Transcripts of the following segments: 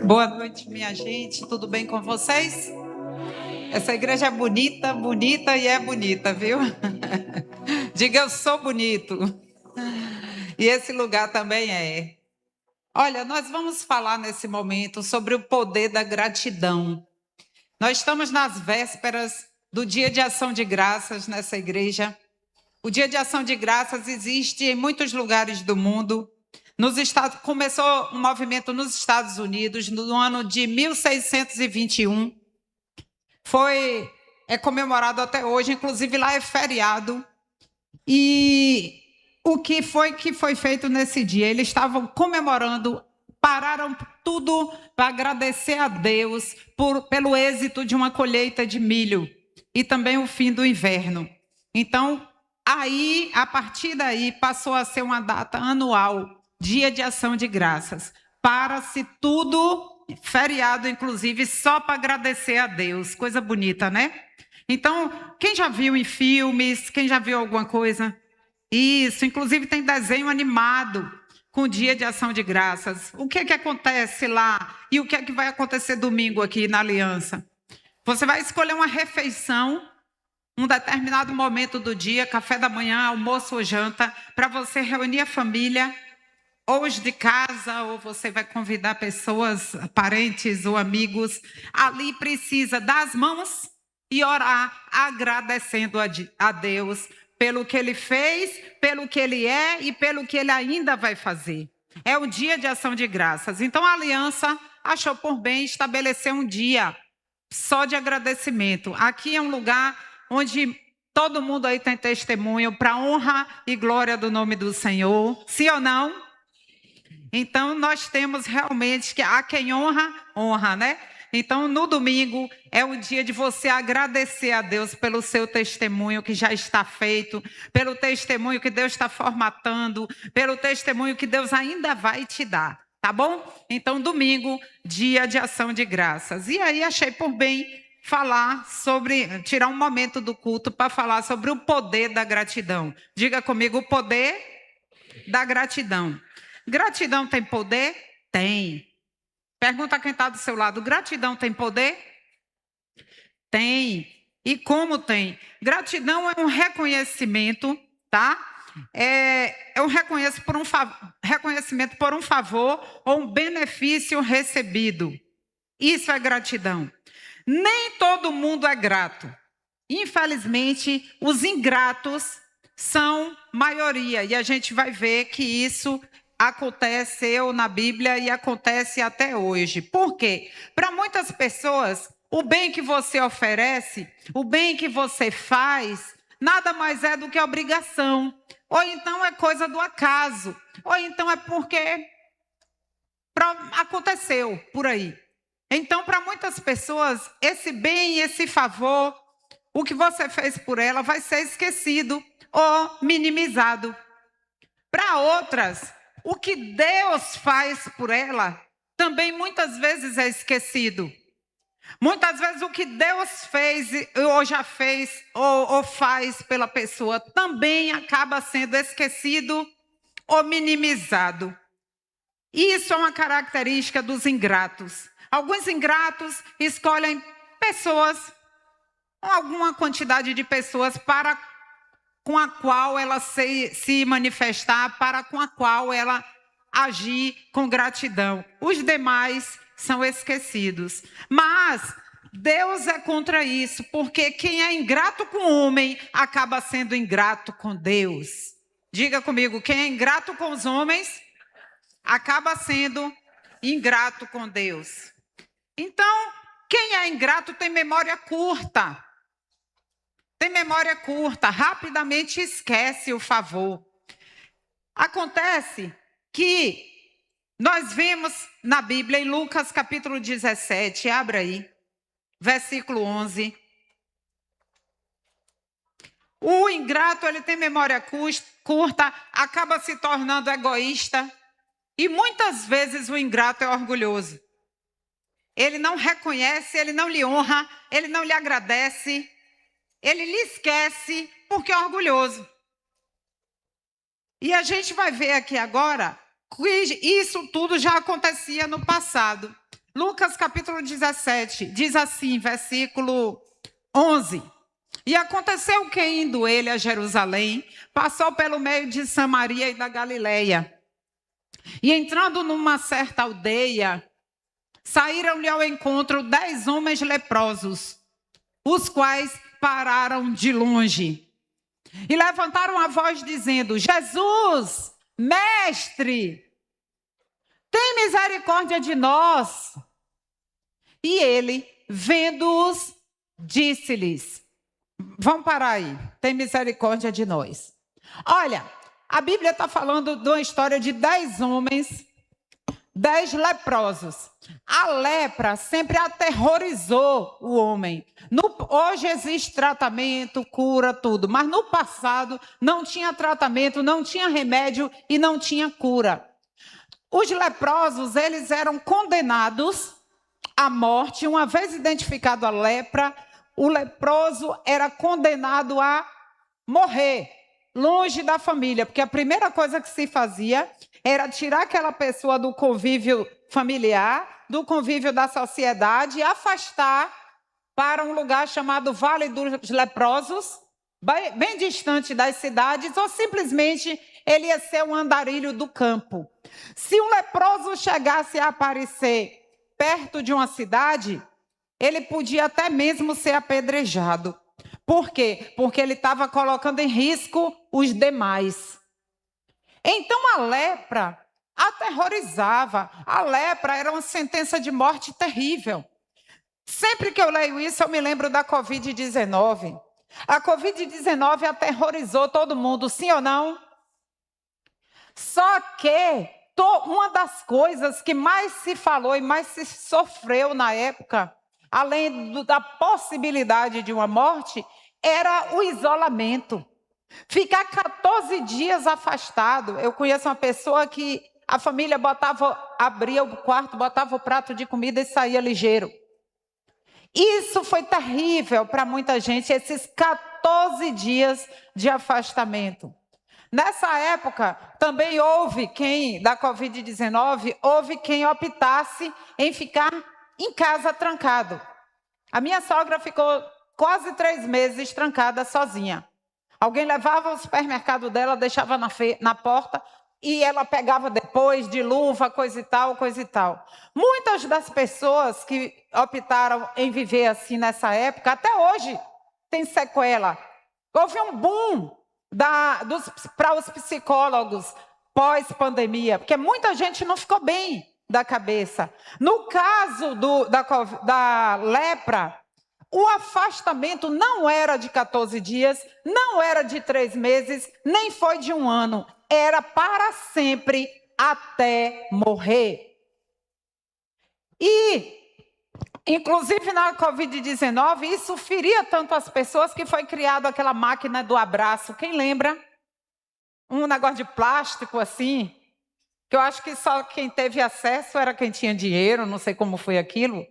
Boa noite, minha gente. Tudo bem com vocês? Essa igreja é bonita, bonita e é bonita, viu? Diga, eu sou bonito. E esse lugar também é. Olha, nós vamos falar nesse momento sobre o poder da gratidão. Nós estamos nas vésperas do Dia de Ação de Graças nessa igreja. O Dia de Ação de Graças existe em muitos lugares do mundo. Começou um movimento nos Estados Unidos no ano de 1621. É comemorado até hoje, inclusive lá é feriado. E o que foi feito nesse dia? Eles estavam comemorando, pararam tudo para agradecer a Deus pelo êxito de uma colheita de milho e também o fim do inverno. Então, aí, a partir daí, passou a ser uma data anual, Dia de Ação de Graças. Para-se tudo, feriado inclusive, só para agradecer a Deus. Coisa bonita, né? Então, quem já viu em filmes, quem já viu alguma coisa? Isso, inclusive tem desenho animado com o Dia de Ação de Graças. O que é que acontece lá? E o que é que vai acontecer domingo aqui na Aliança? Você vai escolher uma refeição, um determinado momento do dia, café da manhã, almoço ou janta, para você reunir a família, ou os de casa, ou você vai convidar pessoas, parentes ou amigos. Ali precisa dar as mãos e orar, agradecendo a Deus pelo que Ele fez, pelo que Ele é e pelo que Ele ainda vai fazer. É um dia de ação de graças. Então a Aliança achou por bem estabelecer um dia só de agradecimento. Aqui é um lugar onde todo mundo aí tem testemunho para honra e glória do nome do Senhor. Sim ou não? Então, nós temos realmente que a quem honra, honra, né? Então, no domingo é o dia de você agradecer a Deus pelo seu testemunho que já está feito, pelo testemunho que Deus está formatando, pelo testemunho que Deus ainda vai te dar, tá bom? Então, domingo, dia de ação de graças. E aí, achei por bem tirar um momento do culto para falar sobre o poder da gratidão. Diga comigo, o poder da gratidão. Gratidão tem poder? Tem. Pergunta a quem está do seu lado: gratidão tem poder? Tem. E como tem? Gratidão é um reconhecimento, tá? É um reconhecimento por um favor ou um benefício recebido. Isso é gratidão. Nem todo mundo é grato. Infelizmente, os ingratos são maioria. E a gente vai ver que isso aconteceu na Bíblia e acontece até hoje. Por quê? Para muitas pessoas, o bem que você oferece, o bem que você faz, nada mais é do que obrigação. Ou então é coisa do acaso. Ou então é porque aconteceu por aí. Então, para muitas pessoas, esse bem, esse favor, o que você fez por ela vai ser esquecido ou minimizado. Para outras, o que Deus faz por ela também muitas vezes é esquecido. Muitas vezes o que Deus fez ou já fez ou faz pela pessoa também acaba sendo esquecido ou minimizado. Isso é uma característica dos ingratos. Alguns ingratos escolhem pessoas, alguma quantidade de pessoas com a qual ela se manifestar, com a qual ela agir com gratidão. Os demais são esquecidos. Mas Deus é contra isso, porque quem é ingrato com o homem acaba sendo ingrato com Deus. Diga comigo, quem é ingrato com os homens acaba sendo ingrato com Deus. Então, quem é ingrato tem memória curta. Tem memória curta, rapidamente esquece o favor. Acontece que nós vemos na Bíblia, em Lucas capítulo 17, abre aí, versículo 11. O ingrato, ele tem memória curta, acaba se tornando egoísta. E muitas vezes o ingrato é orgulhoso. Ele não reconhece, ele não lhe honra, ele não lhe agradece, ele lhe esquece porque é orgulhoso. E a gente vai ver aqui agora que isso tudo já acontecia no passado. Lucas capítulo 17, diz assim, versículo 11. E aconteceu que, indo ele a Jerusalém, passou pelo meio de Samaria e da Galileia. E entrando numa certa aldeia, saíram-lhe ao encontro 10 homens leprosos, os quais pararam de longe. E levantaram a voz dizendo: Jesus, mestre, tem misericórdia de nós. E ele, vendo-os, disse-lhes: vamos parar aí, tem misericórdia de nós. Olha, a Bíblia está falando de uma história de 10 homens, 10 leprosos. A lepra sempre aterrorizou o homem. Hoje existe tratamento, cura, tudo. Mas no passado não tinha tratamento, não tinha remédio e não tinha cura. Os leprosos, eles eram condenados à morte. Uma vez identificado a lepra, o leproso era condenado a morrer longe da família, porque a primeira coisa que se fazia era tirar aquela pessoa do convívio familiar, do convívio da sociedade e afastar para um lugar chamado Vale dos Leprosos, bem distante das cidades, ou simplesmente ele ia ser um andarilho do campo. Se um leproso chegasse a aparecer perto de uma cidade, ele podia até mesmo ser apedrejado. Por quê? Porque ele estava colocando em risco os demais. Então a lepra aterrorizava. A lepra era uma sentença de morte terrível. Sempre que eu leio isso, eu me lembro da Covid-19. A Covid-19 aterrorizou todo mundo, sim ou não? Só que uma das coisas que mais se falou e mais se sofreu na época, além da possibilidade de uma morte, era o isolamento. Ficar 14 dias afastado. Eu conheço uma pessoa que a família abria o quarto, botava o prato de comida e saía ligeiro. Isso foi terrível para muita gente, esses 14 dias de afastamento. Nessa época, também houve quem, da Covid-19, houve quem optasse em ficar em casa trancado. A minha sogra ficou quase 3 meses trancada sozinha. Alguém levava o supermercado dela, deixava na porta e ela pegava depois de luva, coisa e tal, coisa e tal. Muitas das pessoas que optaram em viver assim nessa época, até hoje, tem sequela. Houve um boom para os psicólogos pós-pandemia, porque muita gente não ficou bem da cabeça. No caso da lepra, o afastamento não era de 14 dias, não era de 3 meses, nem foi de 1 ano. Era para sempre, até morrer. E, inclusive na Covid-19, isso feria tanto as pessoas que foi criada aquela máquina do abraço. Quem lembra? Um negócio de plástico assim, que eu acho que só quem teve acesso era quem tinha dinheiro, não sei como foi aquilo.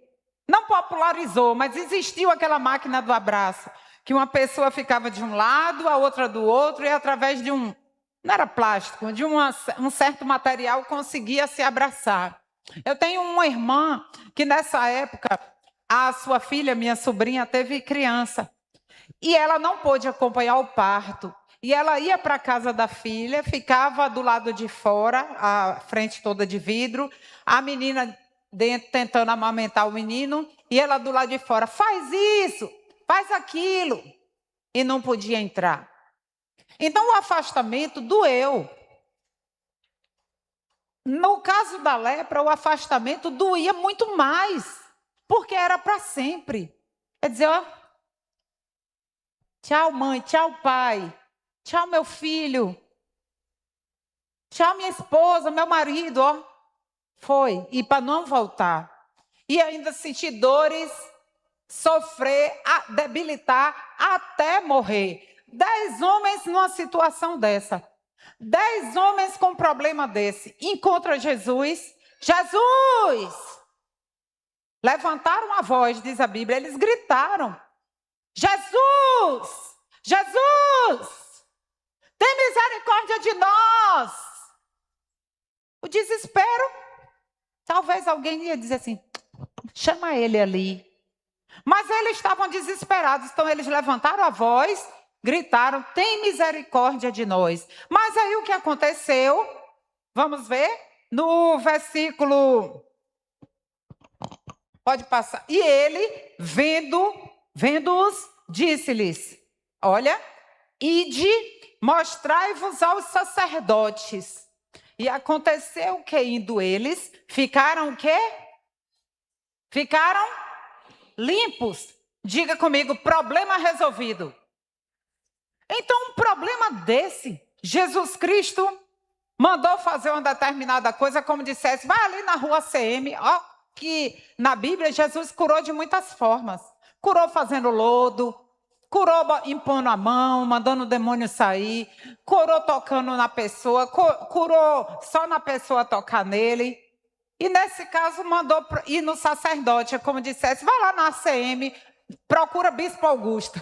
Não popularizou, mas existiu aquela máquina do abraço, que uma pessoa ficava de um lado, a outra do outro, e através de não era plástico, de um certo material conseguia se abraçar. Eu tenho uma irmã que nessa época, a sua filha, minha sobrinha, teve criança. E ela não pôde acompanhar o parto. E ela ia para a casa da filha, ficava do lado de fora, a frente toda de vidro, a menina dentro tentando amamentar o menino, e ela do lado de fora, faz isso, faz aquilo, e não podia entrar. Então o afastamento doeu. No caso da lepra, o afastamento doía muito mais, porque era para sempre. Quer dizer, ó, tchau mãe, tchau pai, tchau meu filho, tchau minha esposa, meu marido, ó. Foi, e para não voltar. E ainda sentir dores, sofrer, debilitar, até morrer. 10 homens numa situação dessa. 10 homens com um problema desse. Encontra Jesus. Jesus! Levantaram a voz, diz a Bíblia. Eles gritaram. Jesus! Jesus! Tem misericórdia de nós! O desespero. Talvez alguém ia dizer assim, chama ele ali. Mas eles estavam desesperados, então eles levantaram a voz, gritaram, tem misericórdia de nós. Mas aí o que aconteceu? Vamos ver? No versículo... Pode passar. E ele, vendo-os, disse-lhes, olha, ide, mostrai-vos aos sacerdotes. E aconteceu que, indo eles, ficaram o quê? Ficaram limpos. Diga comigo, problema resolvido. Então, um problema desse, Jesus Cristo mandou fazer uma determinada coisa, como dissesse, vai ali na rua CM, ó, que na Bíblia Jesus curou de muitas formas. Curou fazendo lodo, curou impondo a mão, mandando o demônio sair, curou tocando na pessoa, curou só na pessoa tocar nele. E nesse caso mandou ir no sacerdote, como dissesse, vai lá na ACM, procura Bispo Augusto.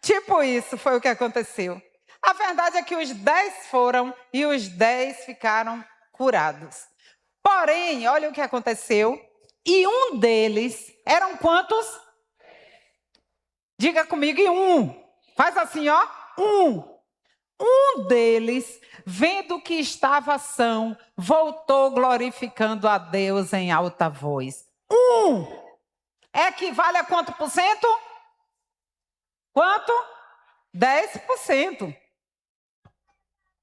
Tipo isso foi o que aconteceu. A verdade é que os 10 foram e os 10 ficaram curados. Porém, olha o que aconteceu. E um deles, eram quantos? Diga comigo, e um. Faz assim, ó. Um deles, vendo que estava são, voltou glorificando a Deus em alta voz. Equivale a quanto por cento? Quanto? 10%.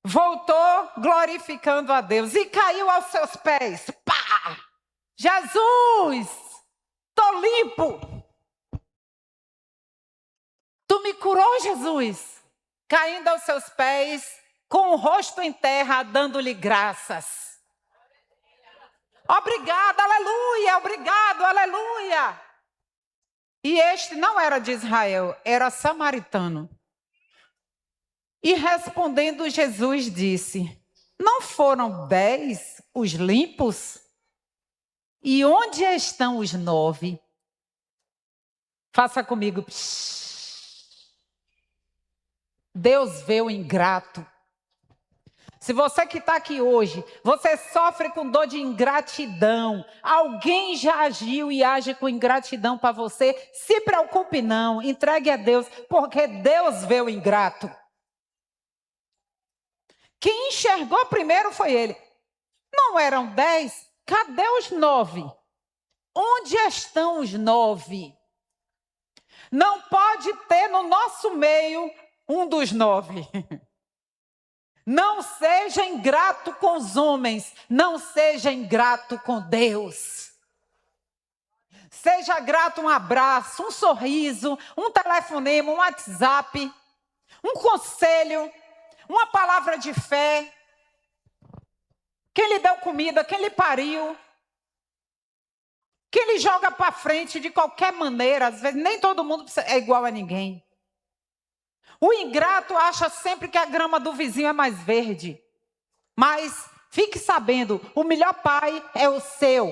Voltou glorificando a Deus e caiu aos seus pés. Pá! Jesus, estou limpo. Tu me curou, Jesus. Caindo aos seus pés, com o rosto em terra, dando-lhe graças. Obrigado, aleluia, obrigado, aleluia. E este não era de Israel, era samaritano. E respondendo Jesus disse, não foram 10 os limpos? E onde estão os 9? Faça comigo. Deus vê o ingrato. Se você que está aqui hoje, você sofre com dor de ingratidão, alguém já agiu e age com ingratidão para você, se preocupe não, entregue a Deus, porque Deus vê o ingrato. Quem enxergou primeiro foi ele. Não eram 10? Cadê os 9? Onde estão os 9? Não pode ter no nosso meio um dos 9. Não seja ingrato com os homens, não seja ingrato com Deus. Seja grato um abraço, um sorriso, um telefonema, um WhatsApp, um conselho, uma palavra de fé. Quem lhe deu comida, quem lhe pariu, quem lhe joga para frente de qualquer maneira, às vezes nem todo mundo é igual a ninguém. O ingrato acha sempre que a grama do vizinho é mais verde. Mas fique sabendo, o melhor pai é o seu.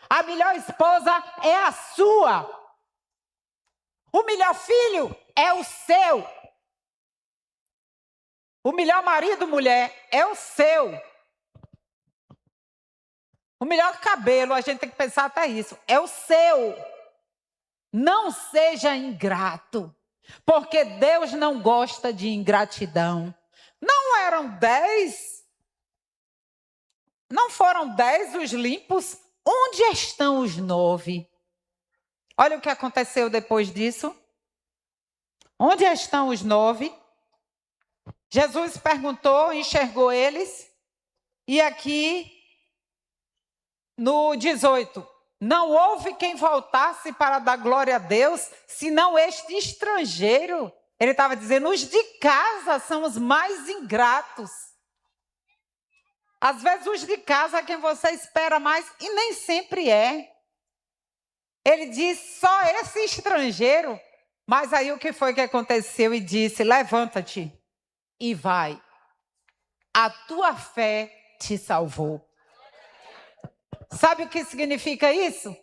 A melhor esposa é a sua. O melhor filho é o seu. O melhor marido, mulher, é o seu. O melhor cabelo, a gente tem que pensar até isso, é o seu. Não seja ingrato. Porque Deus não gosta de ingratidão. Não eram 10? Não foram 10 os limpos? Onde estão os 9? Olha o que aconteceu depois disso. Onde estão os 9? Jesus perguntou, enxergou eles. E aqui, no 18... Não houve quem voltasse para dar glória a Deus, senão este estrangeiro. Ele estava dizendo, os de casa são os mais ingratos. Às vezes os de casa é quem você espera mais, e nem sempre é. Ele diz, só esse estrangeiro. Mas aí o que foi que aconteceu? E disse, levanta-te e vai. A tua fé te salvou. Sabe o que significa isso?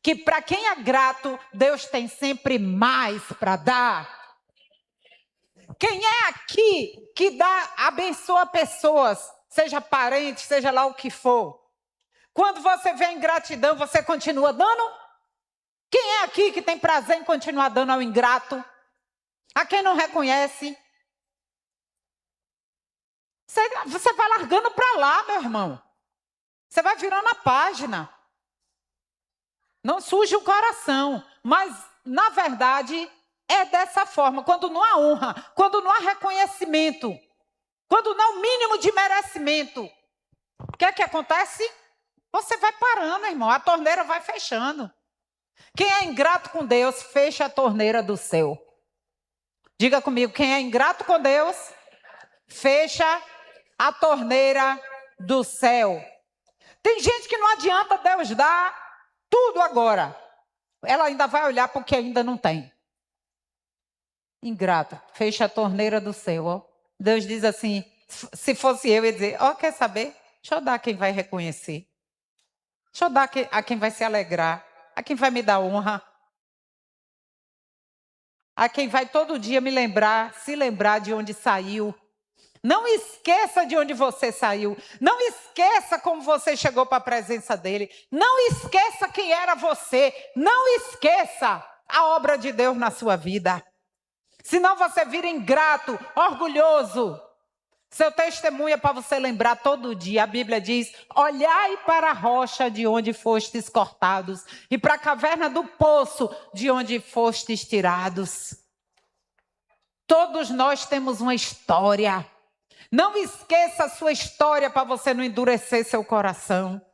Que para quem é grato, Deus tem sempre mais para dar. Quem é aqui que abençoa pessoas, seja parente, seja lá o que for, Quando você vê a ingratidão, você continua dando? Quem é aqui que tem prazer em continuar dando ao ingrato? A quem não reconhece? Você vai largando para lá, meu irmão. Você vai virando a página. Não suje o coração. Mas, na verdade, é dessa forma. Quando não há honra, quando não há reconhecimento, quando não há o mínimo de merecimento, o que é que acontece? Você vai parando, irmão. A torneira vai fechando. Quem é ingrato com Deus, fecha a torneira do céu. Diga comigo, quem é ingrato com Deus, fecha a torneira do céu. Tem gente que não adianta Deus dar tudo agora. Ela ainda vai olhar para o que ainda não tem. Ingrato, fecha a torneira do céu. Ó. Deus diz assim, se fosse eu ia dizer, quer saber? Deixa eu dar a quem vai reconhecer. Deixa eu dar a quem vai se alegrar. A quem vai me dar honra. A quem vai todo dia me lembrar, se lembrar de onde saiu. Não esqueça de onde você saiu. Não esqueça como você chegou para a presença dele. Não esqueça quem era você. Não esqueça a obra de Deus na sua vida. Senão você vira ingrato, orgulhoso. Seu testemunho é para você lembrar todo dia. A Bíblia diz, olhai para a rocha de onde fostes cortados e para a caverna do poço de onde fostes tirados. Todos nós temos uma história. Não esqueça a sua história para você não endurecer seu coração.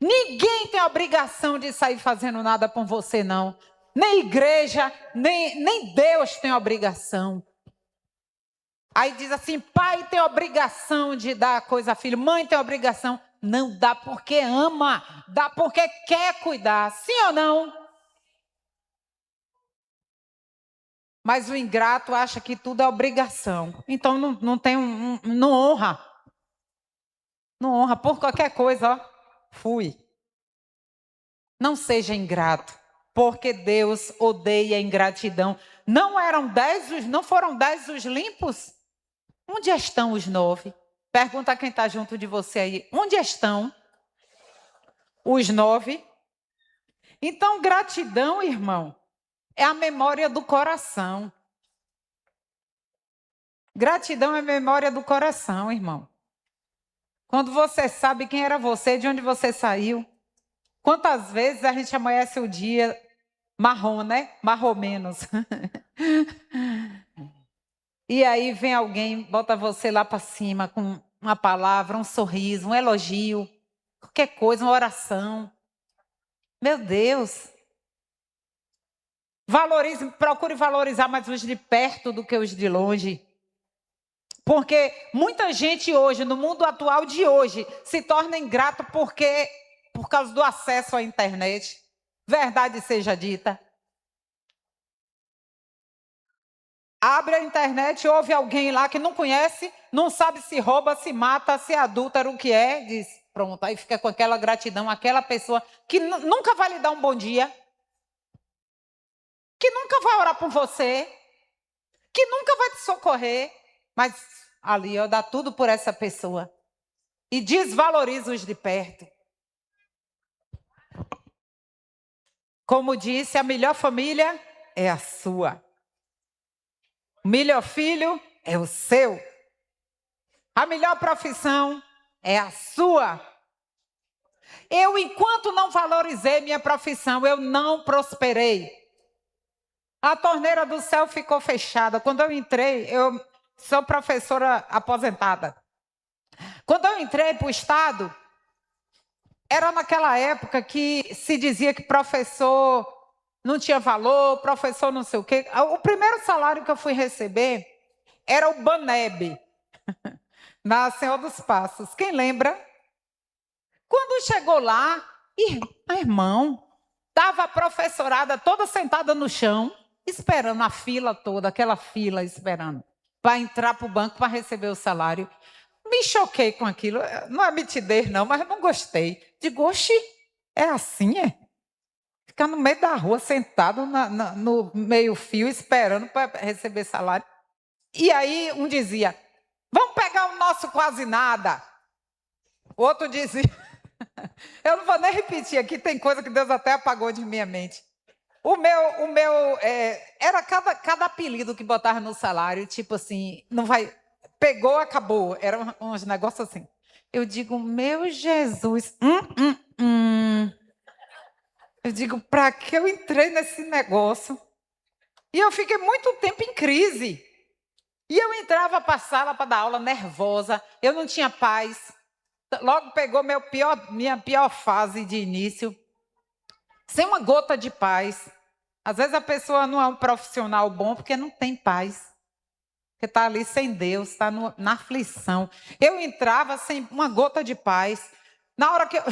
Ninguém tem obrigação de sair fazendo nada por você, não. Nem igreja, nem Deus tem obrigação. Aí diz assim, pai tem obrigação de dar coisa a filho, mãe tem obrigação. Não dá porque ama, dá porque quer cuidar. Sim ou não? Mas o ingrato acha que tudo é obrigação. Então não honra. Não honra por qualquer coisa, fui. Não seja ingrato, porque Deus odeia a ingratidão. Não foram 10 os limpos? Onde estão os 9? Pergunta a quem está junto de você aí. Onde estão os 9? Então, gratidão, irmão, é a memória do coração. Gratidão é a memória do coração, irmão. Quando você sabe quem era você, de onde você saiu. Quantas vezes a gente amanhece o dia marrom, né? Marrom menos. E aí vem alguém, bota você lá para cima com uma palavra, um sorriso, um elogio, qualquer coisa, uma oração. Meu Deus. Procure valorizar mais os de perto do que os de longe. Porque muita gente hoje, no mundo atual de hoje, se torna ingrato por causa do acesso à internet. Verdade seja dita. Abre a internet, ouve alguém lá que não conhece, não sabe se rouba, se mata, se é adúltero, o que é, diz, pronto, aí fica com aquela gratidão, aquela pessoa que nunca vai lhe dar um bom dia, que nunca vai orar por você, que nunca vai te socorrer, mas ali, dá tudo por essa pessoa e desvaloriza os de perto. Como disse, a melhor família é a sua. O melhor filho é o seu. A melhor profissão é a sua. Eu, enquanto não valorizei minha profissão, eu não prosperei. A torneira do céu ficou fechada. Quando eu entrei, eu sou professora aposentada. Quando eu entrei para o Estado, era naquela época que se dizia que professor não tinha valor, professor não sei o quê. O primeiro salário que eu fui receber era o Baneb, na Senhor dos Passos. Quem lembra? Quando chegou lá, irmão, estava a professorada toda sentada no chão, esperando a fila toda, aquela fila esperando, para entrar para o banco para receber o salário. Me choquei com aquilo. Não é mitidez, não, mas não gostei. Digo, oxi, é assim, é? Ficar no meio da rua, sentado no meio-fio, esperando para receber salário. E aí um dizia, vamos pegar o nosso quase nada. O outro dizia, Eu não vou nem repetir aqui, tem coisa que Deus até apagou de minha mente. Era cada apelido que botava no salário, tipo assim, não vai, pegou, acabou. Era uns negócios assim. Eu digo, meu Jesus, Eu digo, para que eu entrei nesse negócio? E eu fiquei muito tempo em crise. E eu entrava para a sala para dar aula nervosa, eu não tinha paz. Logo pegou minha pior fase de início, sem uma gota de paz. Às vezes a pessoa não é um profissional bom porque não tem paz. Porque está ali sem Deus, está na aflição. Eu entrava sem uma gota de paz. Na hora que eu...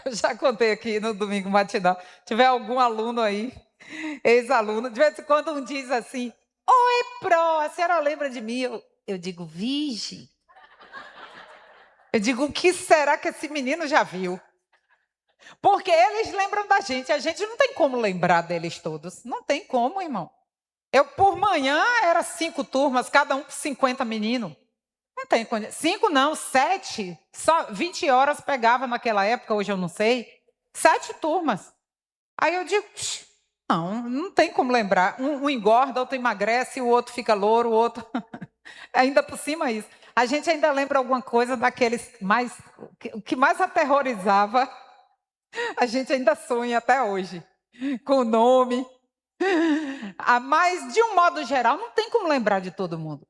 eu já contei aqui no domingo matinal, tiver algum aluno aí, ex-aluno, de vez em quando um diz assim, oi, Pro, a senhora lembra de mim? Eu digo, vige. Eu digo, o que será que esse menino já viu? Porque eles lembram da gente, a gente não tem como lembrar deles todos. Não tem como, irmão. Eu, por manhã, era 5 turmas, cada um com 50 meninos. Não tem condição. 5 não, 7. Só 20 horas pegava naquela época, hoje eu não sei. 7 turmas. Aí eu digo, não tem como lembrar. Um engorda, outro emagrece, o outro fica louro, o outro... Ainda por cima isso. A gente ainda lembra alguma coisa daqueles mais... O que mais aterrorizava, a gente ainda sonha até hoje. Com o nome. Mas, de um modo geral, não tem como lembrar de todo mundo.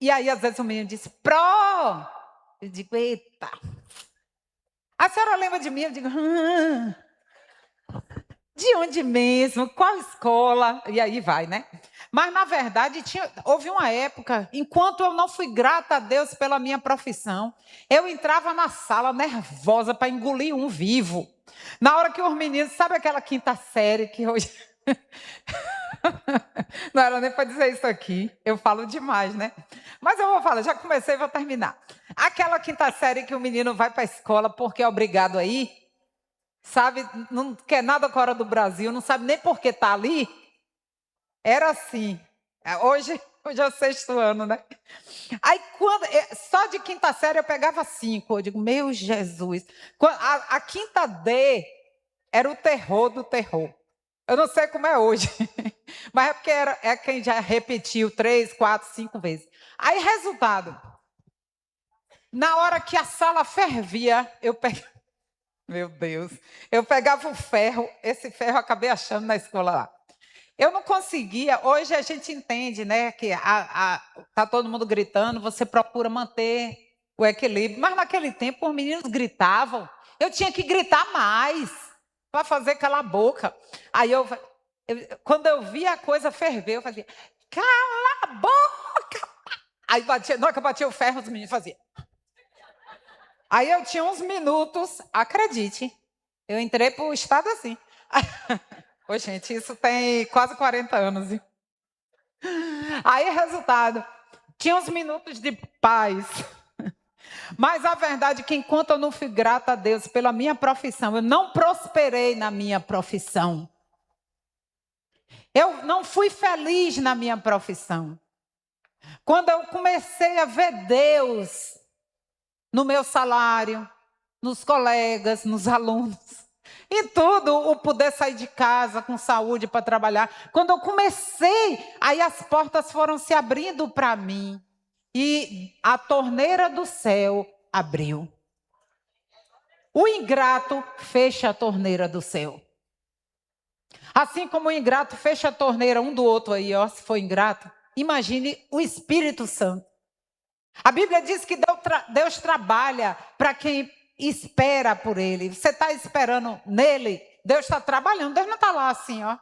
E aí, às vezes, o menino disse, Pro! Eu digo, eita. A senhora lembra de mim? Eu digo, de onde mesmo? Qual escola? E aí vai, né? Mas, na verdade, houve uma época, enquanto eu não fui grata a Deus pela minha profissão, eu entrava na sala nervosa para engolir um vivo. Na hora que os meninos, sabe aquela quinta série que hoje... Não era nem para dizer isso aqui, eu falo demais, né? Mas eu vou falar, já comecei e vou terminar. Aquela quinta série que o menino vai para a escola porque é obrigado a ir, sabe, não quer nada com a hora do Brasil, não sabe nem por que está ali. Era assim. Hoje é o 6º ano, né? Aí, só de quinta série eu pegava 5. Eu digo, meu Jesus. A quinta D era o terror do terror. Eu não sei como é hoje, mas é porque é quem já repetiu 3, 4, 5 vezes. Aí, resultado, na hora que a sala fervia, meu Deus, eu pegava o ferro, esse ferro eu acabei achando na escola lá. Eu não conseguia, hoje a gente entende, né, que tá todo mundo gritando, você procura manter o equilíbrio, mas naquele tempo os meninos gritavam, eu tinha que gritar mais para fazer calar a boca. Aí quando eu via a coisa ferver, eu fazia, cala a boca! Aí na hora que eu batia o ferro, os meninos faziam. Aí eu tinha uns minutos, acredite, eu entrei para o estado assim. Ô, gente, isso tem quase 40 anos. Hein? Aí, resultado, tinha uns minutos de paz. Mas a verdade é que enquanto eu não fui grata a Deus pela minha profissão, eu não prosperei na minha profissão. Eu não fui feliz na minha profissão. Quando eu comecei a ver Deus no meu salário, nos colegas, nos alunos, em tudo, o poder sair de casa com saúde para trabalhar. Quando eu comecei, aí as portas foram se abrindo para mim. E a torneira do céu abriu. O ingrato fecha a torneira do céu. Assim como o ingrato fecha a torneira um do outro aí, ó, se for ingrato, imagine o Espírito Santo. A Bíblia diz que Deus trabalha para quem espera por Ele. Você está esperando nele, Deus está trabalhando. Deus não está lá assim, ó.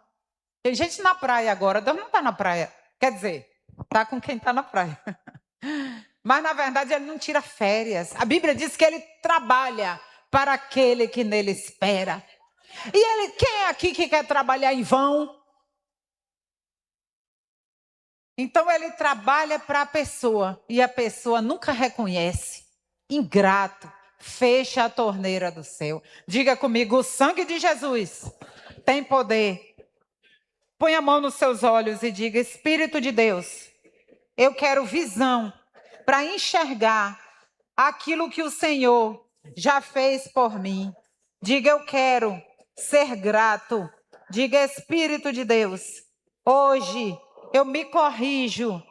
Tem gente na praia agora, Deus não está na praia. Quer dizer, está com quem está na praia. Mas, na verdade, Ele não tira férias. A Bíblia diz que Ele trabalha para aquele que nele espera. E quem é aqui que quer trabalhar em vão? Então, Ele trabalha para a pessoa. E a pessoa nunca reconhece. Ingrato. Fecha a torneira do céu. Diga comigo, o sangue de Jesus tem poder. Põe a mão nos seus olhos e diga, Espírito de Deus, eu quero visão para enxergar aquilo que o Senhor já fez por mim. Diga, eu quero ser grato. Diga, Espírito de Deus, hoje eu me corrijo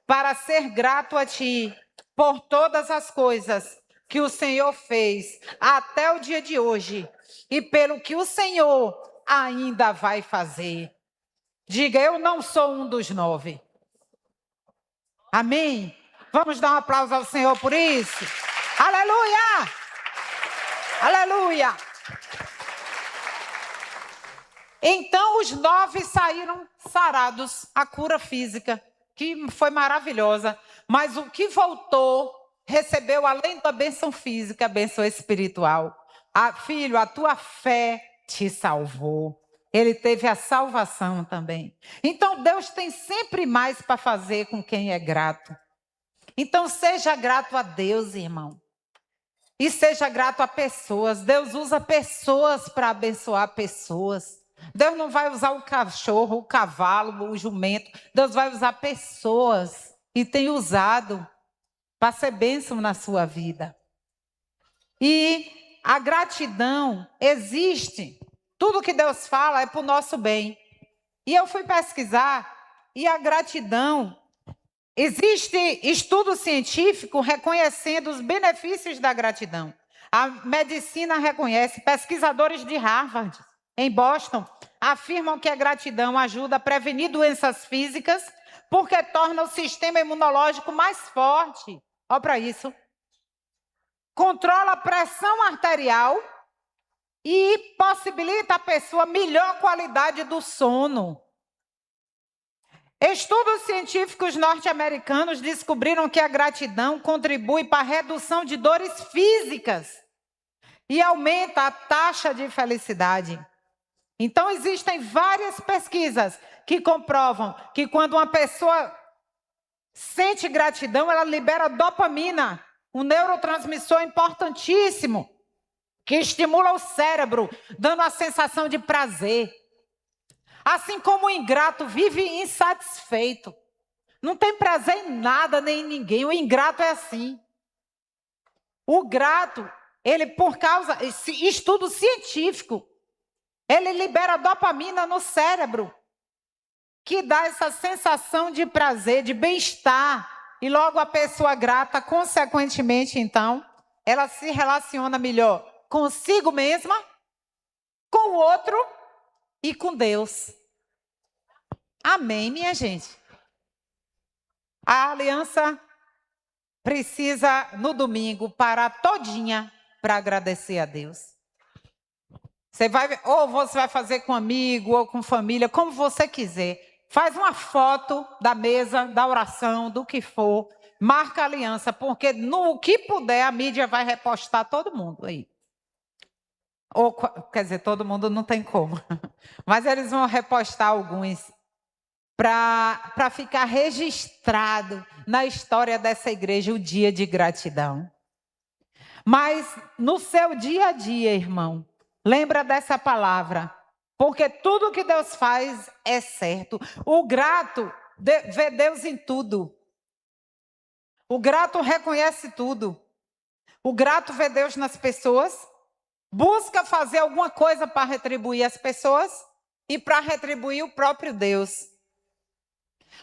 para ser grato a Ti por todas as coisas que o Senhor fez até o dia de hoje e pelo que o Senhor ainda vai fazer. Diga, eu não sou um dos 9. Amém? Vamos dar um aplauso ao Senhor por isso? Aleluia! Aleluia! Então os 9 saíram sarados, a cura física, que foi maravilhosa. Mas o que voltou, recebeu além da bênção física, a bênção espiritual. Filho, a tua fé te salvou. Ele teve a salvação também. Então Deus tem sempre mais para fazer com quem é grato. Então seja grato a Deus, irmão. E seja grato a pessoas. Deus usa pessoas para abençoar pessoas. Deus não vai usar o cachorro, o cavalo, o jumento. Deus vai usar pessoas. E tem usado para ser bênção na sua vida. E a gratidão existe. Tudo que Deus fala é para o nosso bem. E eu fui pesquisar. E a gratidão... Existe estudo científico reconhecendo os benefícios da gratidão. A medicina reconhece, pesquisadores de Harvard, em Boston, afirmam que a gratidão ajuda a prevenir doenças físicas porque torna o sistema imunológico mais forte. Olha para isso. Controla a pressão arterial e possibilita a pessoa melhor qualidade do sono. Estudos científicos norte-americanos descobriram que a gratidão contribui para a redução de dores físicas e aumenta a taxa de felicidade. Então, existem várias pesquisas que comprovam que quando uma pessoa sente gratidão, ela libera dopamina, um neurotransmissor importantíssimo, que estimula o cérebro, dando a sensação de prazer. Assim como o ingrato vive insatisfeito. Não tem prazer em nada nem em ninguém. O ingrato é assim. O grato, ele por causa de estudo científico, ele libera dopamina no cérebro, que dá essa sensação de prazer, de bem-estar. E logo a pessoa grata, consequentemente, então, ela se relaciona melhor consigo mesma, com o outro e com Deus. Amém, minha gente? A aliança precisa, no domingo, parar todinha para agradecer a Deus. Você vai, ou você vai fazer com amigo, ou com família, como você quiser. Faz uma foto da mesa, da oração, do que for. Marca a aliança, porque no que puder, a mídia vai repostar todo mundo aí. Ou, quer dizer, todo mundo não tem como. Mas eles vão repostar alguns para ficar registrado na história dessa igreja o dia de gratidão. Mas no seu dia a dia, irmão, lembra dessa palavra, porque tudo que Deus faz é certo. O grato vê Deus em tudo. O grato reconhece tudo. O grato vê Deus nas pessoas. Busca fazer alguma coisa para retribuir as pessoas e para retribuir o próprio Deus.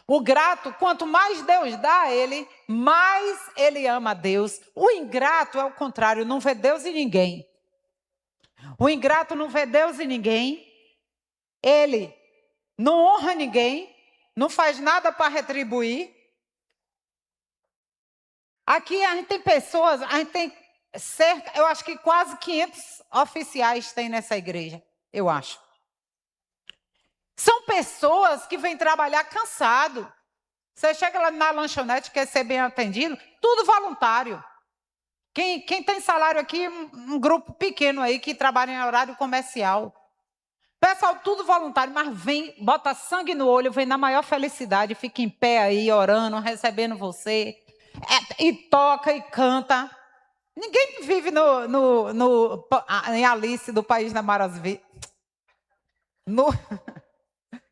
O grato, quanto mais Deus dá a ele, mais ele ama a Deus. O ingrato é o contrário, não vê Deus em ninguém. O ingrato não vê Deus em ninguém. Ele não honra ninguém, não faz nada para retribuir. Aqui a gente tem pessoas, a gente tem cerca, eu acho que quase 500 oficiais tem nessa igreja, eu acho. São pessoas que vêm trabalhar cansado. Você chega lá na lanchonete, quer ser bem atendido, tudo voluntário. Quem tem salário aqui, um grupo pequeno aí que trabalha em horário comercial. Pessoal, tudo voluntário, mas vem, bota sangue no olho, vem na maior felicidade, fica em pé aí, orando, recebendo você, e toca e canta. Ninguém vive em Alice, do País das Maravilhas.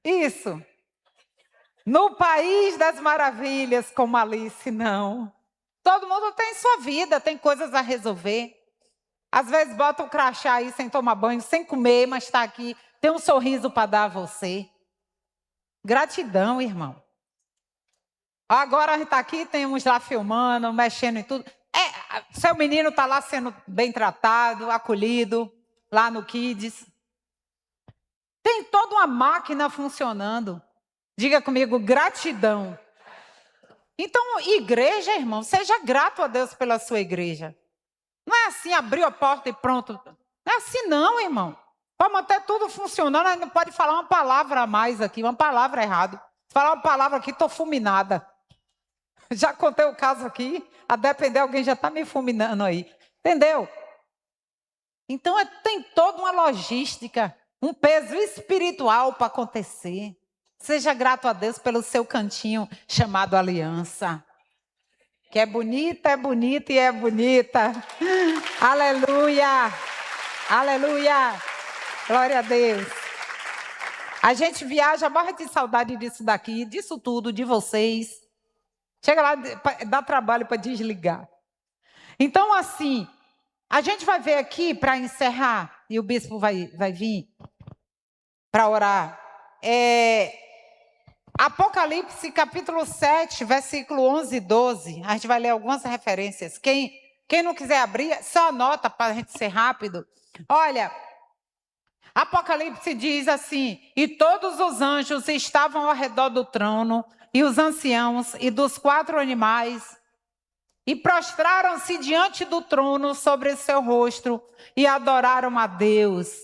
Isso. No País das Maravilhas, como Alice, não. Todo mundo tem sua vida, tem coisas a resolver. Às vezes bota o crachá aí sem tomar banho, sem comer, mas está aqui, tem um sorriso para dar a você. Gratidão, irmão. Agora a gente está aqui, temos lá filmando, mexendo em tudo. Seu menino está lá sendo bem tratado, acolhido, lá no Kids. Tem toda uma máquina funcionando. Diga comigo, gratidão. Então, igreja, irmão, seja grato a Deus pela sua igreja. Não é assim, abriu a porta e pronto. Não é assim não, irmão. Para manter tudo funcionando, a gente não pode falar uma palavra a mais aqui, uma palavra errada. Se falar uma palavra aqui, estou fulminada. Já contei o caso aqui, a depender, alguém já está me fulminando aí. Entendeu? Então, tem toda uma logística, um peso espiritual para acontecer. Seja grato a Deus pelo seu cantinho chamado aliança. Que é bonita e é bonita. Aleluia! Aleluia! Glória a Deus. A gente viaja, morre de saudade disso daqui, disso tudo, de vocês. Chega lá, dá trabalho para desligar. Então, assim, a gente vai ver aqui para encerrar, e o bispo vai vir para orar. Apocalipse, capítulo 7, versículo 11 e 12. A gente vai ler algumas referências. Quem não quiser abrir, só anota para a gente ser rápido. Olha, Apocalipse diz assim: e todos os anjos estavam ao redor do trono, e os anciãos, e dos 4 animais, e prostraram-se diante do trono sobre seu rosto, e adoraram a Deus,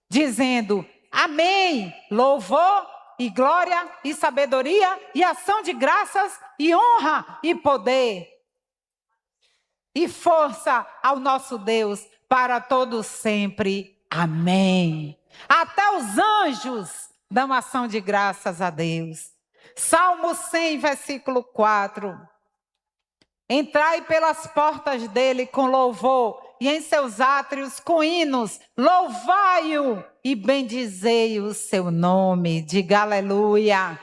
dizendo: amém, louvor e glória, e sabedoria, e ação de graças, e honra, e poder, e força ao nosso Deus, para todos sempre. Amém. Até os anjos dão ação de graças a Deus. Salmo 100, versículo 4. Entrai pelas portas dele com louvor, e em seus átrios com hinos, louvai-o e bendizei o seu nome. Diga aleluia.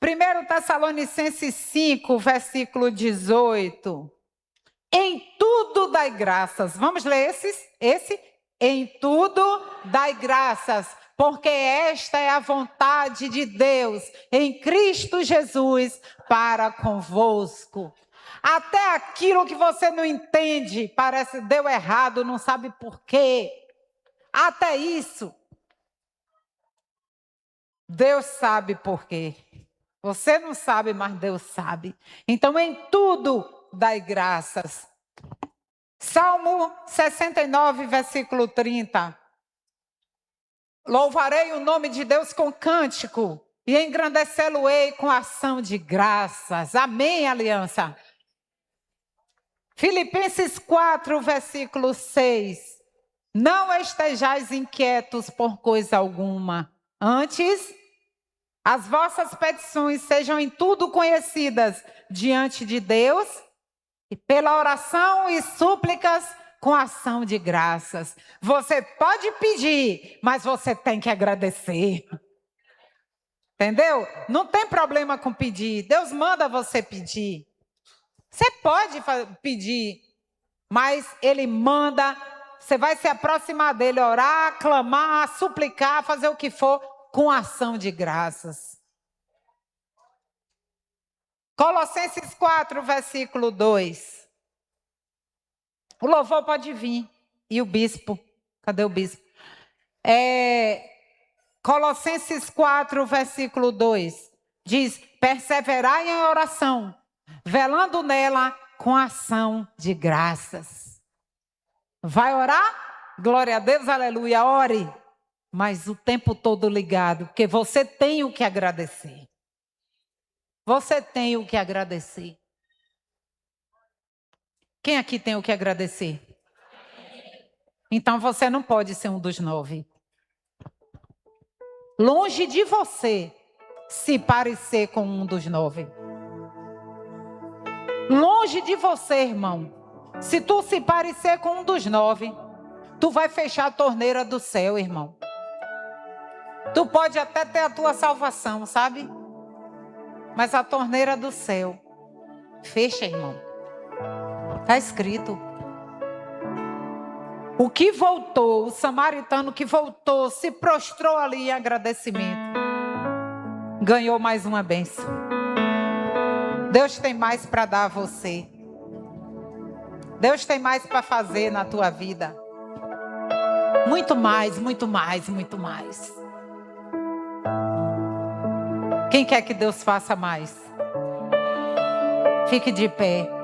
1 Tessalonicenses 5, versículo 18. Em tudo dai graças. Vamos ler esse? Em tudo dai graças, porque esta é a vontade de Deus em Cristo Jesus para convosco. Até aquilo que você não entende, parece deu errado, não sabe por quê. Até isso, Deus sabe por quê. Você não sabe, mas Deus sabe. Então, em tudo, dai graças. Salmo 69, versículo 30. Louvarei o nome de Deus com cântico e engrandecê-lo-ei com ação de graças. Amém, aliança. Filipenses 4, versículo 6. Não estejais inquietos por coisa alguma. Antes, as vossas petições sejam em tudo conhecidas diante de Deus, e pela oração e súplicas com ação de graças. Você pode pedir, mas você tem que agradecer. Entendeu? Não tem problema com pedir. Deus manda você pedir. Você pode pedir, mas Ele manda. Você vai se aproximar dEle, orar, clamar, suplicar, fazer o que for, com ação de graças. Colossenses 4, versículo 2. O louvor pode vir. E o bispo? Cadê o bispo? Colossenses 4, versículo 2. Diz: perseverai em oração, velando nela com ação de graças. Vai orar? Glória a Deus, aleluia, ore. Mas o tempo todo ligado, porque você tem o que agradecer. Você tem o que agradecer. Quem aqui tem o que agradecer? Então você não pode ser um dos 9. Longe de você se parecer com um dos 9. Longe de você, irmão. Se tu se parecer com um dos 9, tu vai fechar a torneira do céu, irmão. Tu pode até ter a tua salvação, sabe? Mas a torneira do céu, fecha, irmão. Está escrito. O que voltou, o samaritano que voltou, se prostrou ali em agradecimento, ganhou mais uma bênção. Deus tem mais para dar a você. Deus tem mais para fazer na tua vida. Muito mais, muito mais, muito mais. Quem quer que Deus faça mais? Fique de pé.